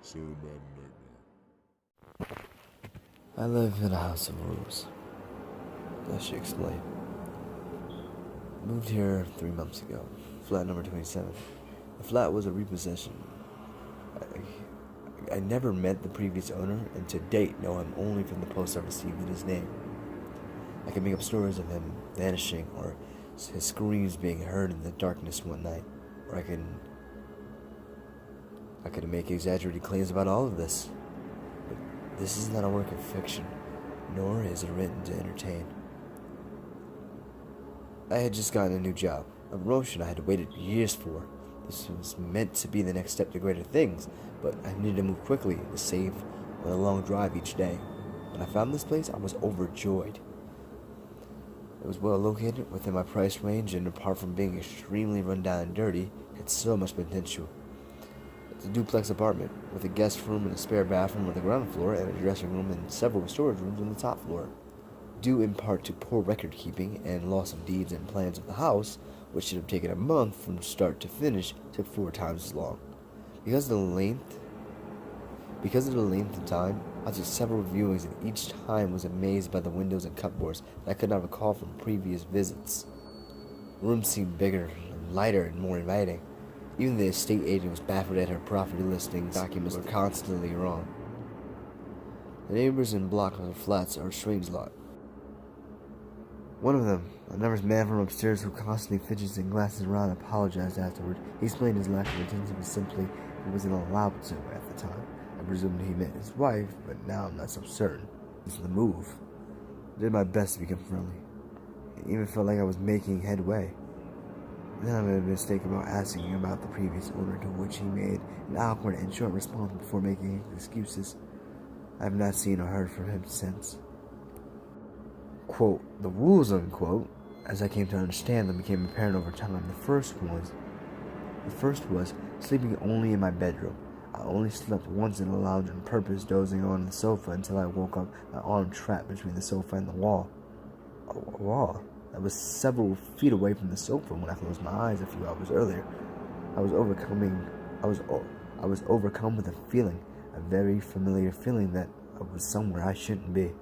Cinematic Nightmare. I live in a house of rules, as she explained. Moved here 3 months ago, flat number 27. The flat was a repossession. I never met the previous owner, and to date know him only from the posts I received in his name. I can make up stories of him vanishing, or his screams being heard in the darkness one night, or I could make exaggerated claims about all of this. But this is not a work of fiction, nor is it written to entertain. I had just gotten a new job, a promotion I had waited years for. This was meant to be the next step to greater things, but I needed to move quickly to save on a long drive each day. When I found this place, I was overjoyed. It was well located within my price range, and apart from being extremely run down and dirty, it had so much potential. It's a duplex apartment with a guest room and a spare bathroom on the ground floor, and a dressing room and several storage rooms on the top floor. Due in part to poor record keeping and loss of deeds and plans of the house, which should have taken a month from start to finish, took 4 times as long. Because of the length of time, I took several viewings, and each time was amazed by the windows and cupboards that I could not recall from previous visits. The room seemed bigger, lighter, and more inviting. Even the estate agent was baffled at her property listing documents were constantly wrong. The neighbors in block of the flats are a strange lot. One of them, a nervous man from upstairs who constantly fidgets and glances around, apologized afterward. He explained his lack of attention was simply he wasn't allowed to at the time. I presumed he meant his wife, but now I'm not so certain. It's the move. I did my best to become friendly. It even felt like I was making headway. Then I made a mistake about asking about the previous owner, to which he made an awkward and short response before making excuses. I have not seen or heard from him since. Quote, the rules, unquote, as I came to understand them, became apparent over time. The first was sleeping only in my bedroom. I only slept once in the lounge on purpose, dozing on the sofa until I woke up, my arm trapped between the sofa and the wall. A wall that was several feet away from the sofa when I closed my eyes a few hours earlier. I was overcome with a feeling, a very familiar feeling that I was somewhere I shouldn't be.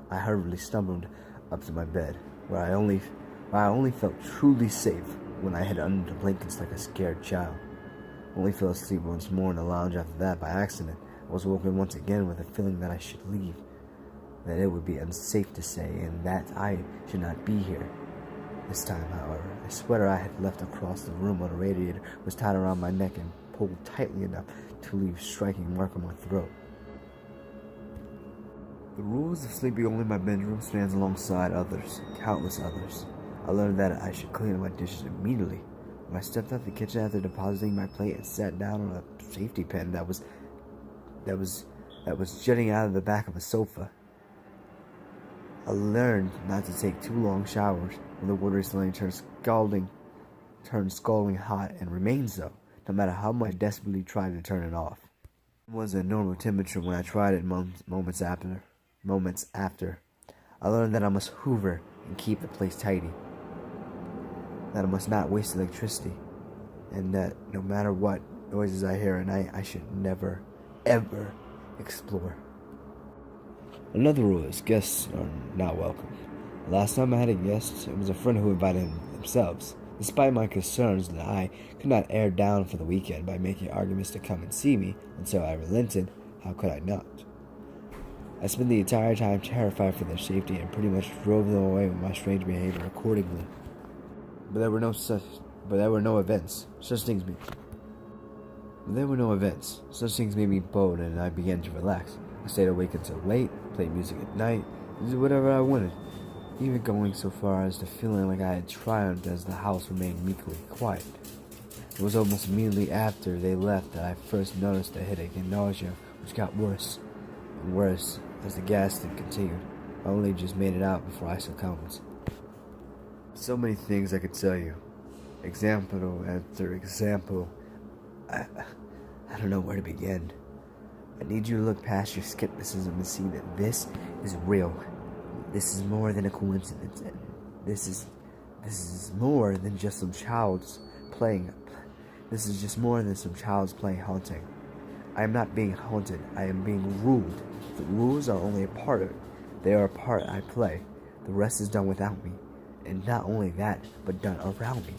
I hurriedly stumbled up to my bed, where I only felt truly safe when I hid under the blankets like a scared child. Only fell asleep once more in the lounge after that by accident. I was woken once again with a feeling that I should leave, that it would be unsafe to stay, and that I should not be here. This time, however, a sweater I had left across the room on the radiator was tied around my neck and pulled tightly enough to leave a striking mark on my throat. The rules of sleeping only in my bedroom stands alongside others, countless others. I learned that I should clean up my dishes immediately. When I stepped out the kitchen after depositing my plate and sat down on a safety pin that was jutting out of the back of a sofa, I learned not to take too long showers when the water suddenly turned scalding hot and remained so, no matter how much I desperately tried to turn it off. It was a normal temperature when I tried it moments after. I learned that I must hoover and keep the place tidy, that I must not waste electricity, and that no matter what noises I hear at night, I should never, ever explore. Another rule is guests are not welcome. The last time I had a guest, it was a friend who invited themselves. Despite my concerns that I could not air down for the weekend by making arguments to come and see me until I relented, how could I not? I spent the entire time terrified for their safety and pretty much drove them away with my strange behavior accordingly. But there were no events. Such things made me bold, and I began to relax. I stayed awake until late, played music at night, and did whatever I wanted, even going so far as to feeling like I had triumphed as the house remained meekly quiet. It was almost immediately after they left that I first noticed a headache and nausea, which got worse and worse as the gas continued. I only just made it out before I succumbed. So many things I could tell you. Example after example. I don't know where to begin. I need you to look past your skepticism and see that this is real. This is more than a coincidence. And this is more than just some child's playing. This is just more than some child's play haunting. I am not being haunted. I am being ruled. The rules are only a part of it. They are a part I play. The rest is done without me. And not only that, but done around me.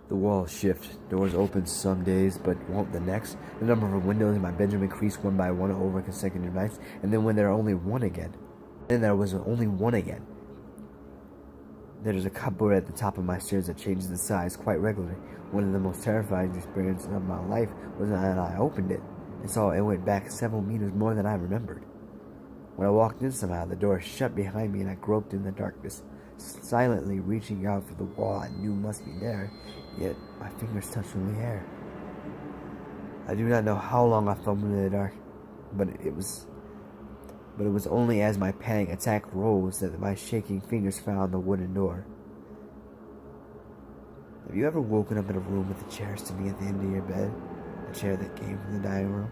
The walls shift. Doors open some days, but won't the next. The number of windows in my bedroom increased one by one over consecutive nights, and then when there was only one again. There is a cupboard at the top of my stairs that changes the size quite regularly. One of the most terrifying experiences of my life was when I opened it and saw it went back several meters more than I remembered. When I walked in somehow, the door shut behind me and I groped in the darkness, silently reaching out for the wall I knew must be there, yet my fingers touched only air. I do not know how long I fumbled in the dark, but it was only as my panic attack rose that my shaking fingers found the wooden door. Have you ever woken up in a room with a chair sitting at the end of your bed? A chair that came from the dining room?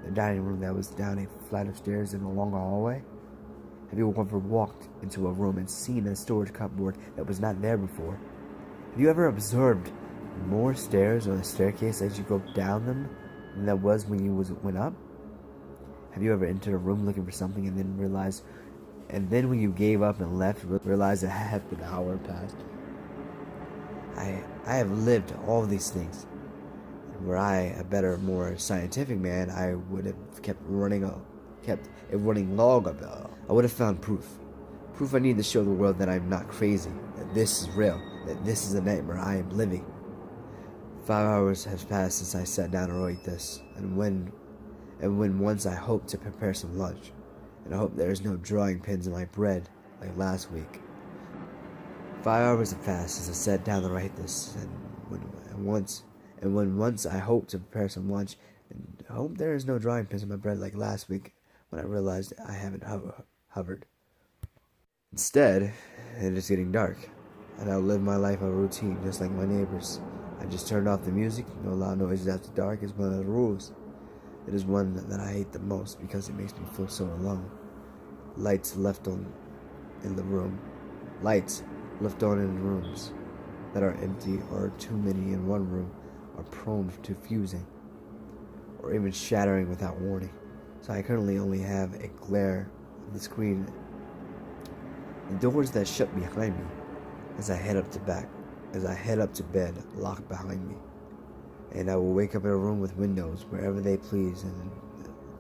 The dining room that was down a flight of stairs and along a hallway? Have you ever walked into a room and seen a storage cupboard that was not there before? Have you ever observed more stairs on the staircase as you go down them than there was when you went up? Have you ever entered a room looking for something and then when you gave up and left, realized that half an hour passed? I have lived all of these things. Were I a better, more scientific man, I would have kept a running log of it. I would have found proof. Proof I need to show the world that I'm not crazy, that this is real, that this is a nightmare I am living. 5 hours have passed since I sat down to write this, and when once I hope to prepare some lunch, and I hope there is no drawing pins in my bread like last week. 5 hours have passed since I sat down to write this, and when once I hope to prepare some lunch, and I hope there is no drawing pins in my bread like last week, when I realized I haven't hovered. Instead, it is getting dark, and I'll live my life a routine just like my neighbors. I just turned off the music. No loud noises after dark is one of the rules. It is one that I hate the most because it makes me feel so alone. Lights left on in the rooms that are empty or too many in one room are prone to fusing or even shattering without warning. So I currently only have a glare of the screen. The doors that shut behind me as I head up to bed lock behind me. And I will wake up in a room with windows wherever they please, and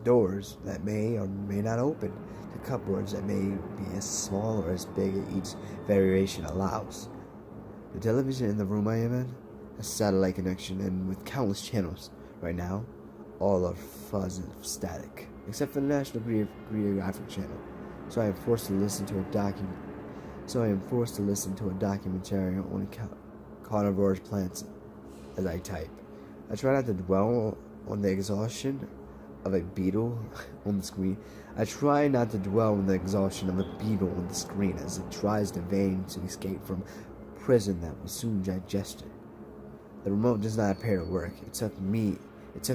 doors that may or may not open to cupboards that may be as small or as big as each variation allows. The television in the room I am in has satellite connection and with countless channels. Right now, all are fuzz and static, except for the National Geographic Channel. So I am forced to listen to a documentary on carnivorous plants as I type. I try not to dwell on the exhaustion of a beetle on the screen. as it tries to vain to escape from prison that will soon digest it. The remote does not appear to work. It took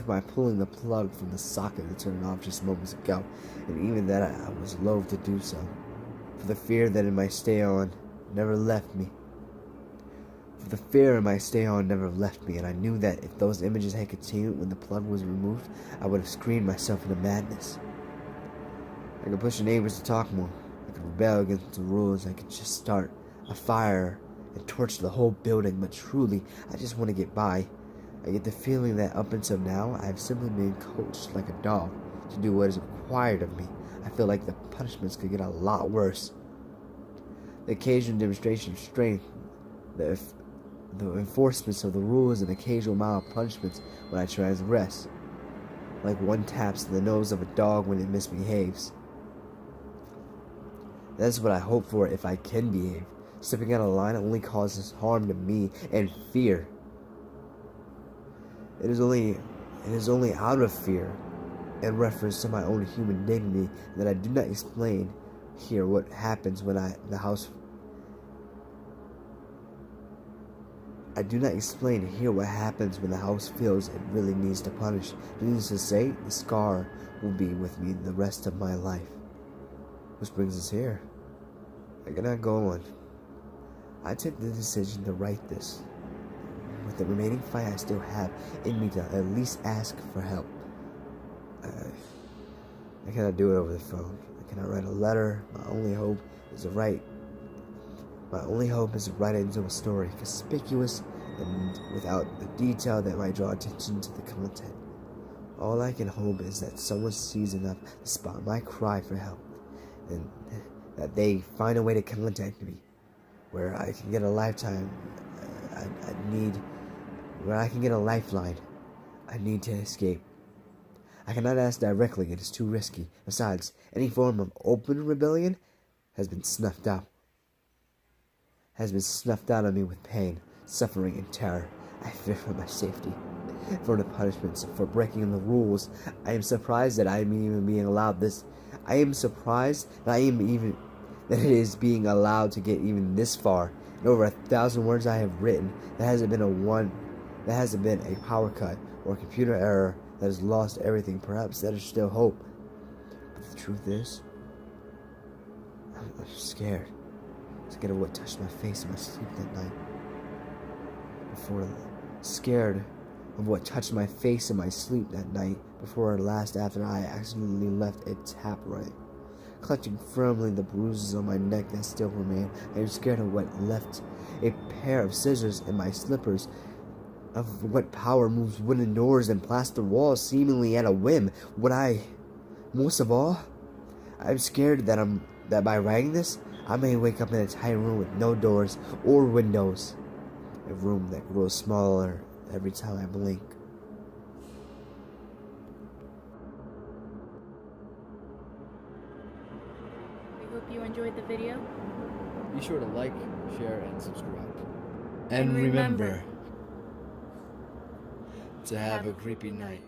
my pulling the plug from the socket to turn it off just moments ago, and even that I was loath to do so, for the fear that it might stay on never left me. And I knew that if those images had continued when the plug was removed, I would have screamed myself into madness. I could push the neighbors to talk more. I could rebel against the rules. I could just start a fire and torch the whole building, but truly, I just want to get by. I get the feeling that up until now, I have simply been coached like a dog to do what is required of me. I feel like the punishments could get a lot worse. The occasional demonstration of strength, the enforcements of the rules, and occasional mild punishments when I transgress, like one taps the nose of a dog when it misbehaves. That's what I hope for if I can behave. Stepping out of line only causes harm to me and fear. It is only out of fear and reference to my own human dignity that I do not explain here what happens when the house feels it really needs to punish. Needless to say, the scar will be with me the rest of my life. Which brings us here. I cannot go on. I took the decision to write this. with the remaining fight I still have in me to at least ask for help. I cannot do it over the phone. I cannot write a letter. My only hope is to write it into a story, conspicuous and without the detail that might draw attention to the content. All I can hope is that someone sees enough to spot my cry for help, and that they find a way to contact me, where I can get a lifeline. I need to escape. I cannot ask directly, it is too risky. Besides, any form of open rebellion has been snuffed out of me with pain, suffering, and terror. I fear for my safety, for the punishments, for breaking the rules. I am surprised that I am even being allowed this. I am surprised that that it is being allowed to get even this far. In over 1,000 words I have written, there hasn't been a power cut or a computer error that has lost everything. Perhaps there is still hope. But the truth is, I'm scared. Scared of what touched my face in my sleep that night. Scared of what touched my face in my sleep that night before last after I accidentally left a tap running. Clutching firmly the bruises on my neck that still remain, I am scared of what left a pair of scissors in my slippers, of what power moves wooden doors and plaster walls seemingly at a whim. Most of all, I'm scared that by writing this, I may wake up in a tight room with no doors or windows. A room that grows smaller every time I blink. We hope you enjoyed the video. Be sure to like, share, and subscribe. And remember to have a creepy night.